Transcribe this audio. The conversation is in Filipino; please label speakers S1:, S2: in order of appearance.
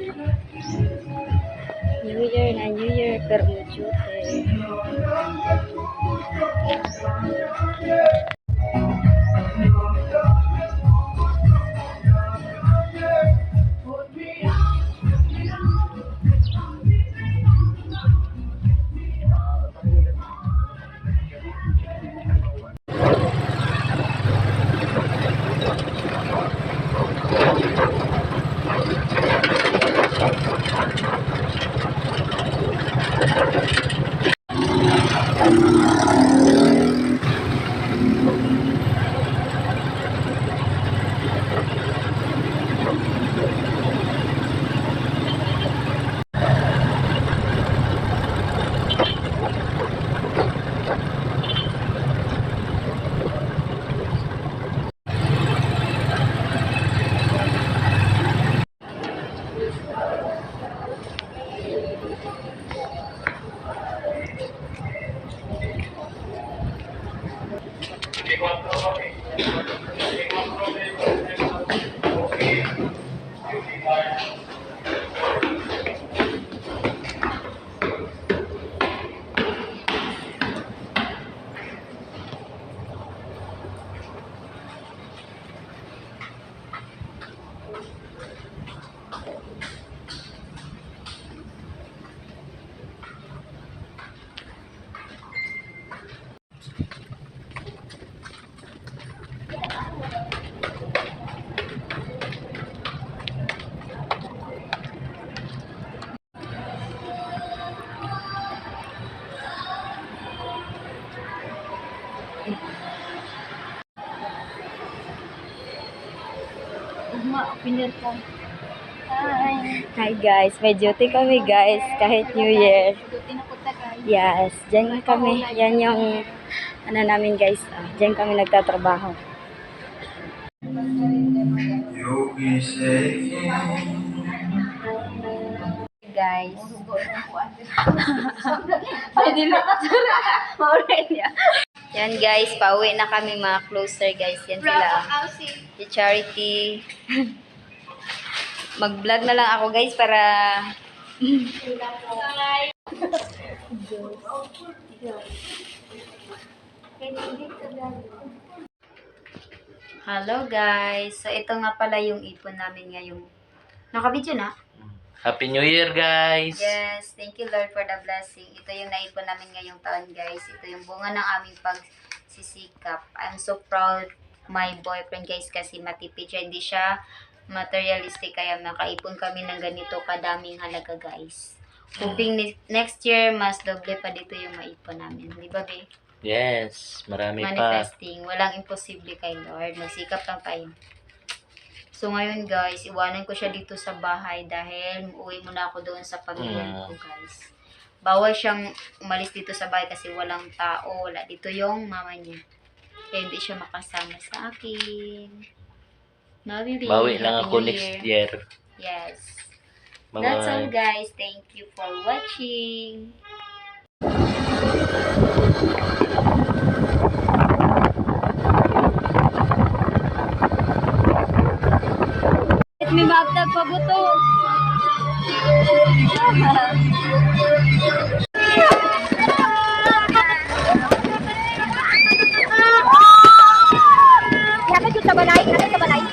S1: New Year na New Year, pero muchute. Hi guys, may duty kami guys, kahit New Year. Yes, dyan kami. Yan yung ano namin guys. Dyan kami nagtatrabaho. Guys. Yan guys, pauwi na kami mga closer guys. Yan sila. Si Charity. Mag-vlog na lang ako guys para Hello guys. So ito nga pala yung ipon namin ngayong naka-video na.
S2: Happy New Year, guys!
S1: Yes, thank you Lord for the blessing. Ito yung naipon namin ngayong taon guys. Ito yung bunga ng aming pagsisikap. I'm so proud my boyfriend guys kasi matipid siya. Hindi siya materialistic kaya nakaipon kami ng ganito kadaming halaga guys. Hoping next year mas doble pa dito yung maipon namin. Di ba be?
S2: Yes, marami
S1: Manifesting. Walang imposible kay Lord. Magsikap lang tayo. So ngayon guys, iwanan ko siya dito sa bahay dahil uuwi muna ako doon sa pamilya ko guys. Bawal siyang umalis dito sa bahay kasi walang tao. Wala dito yung mama niya. Kaya hindi siya makasama sa akin.
S2: Bawi lang ako next year.
S1: Yes.
S2: Bye-bye.
S1: That's all guys. Thank you for watching. May magtag pa buto. Ihatag yung sa balay.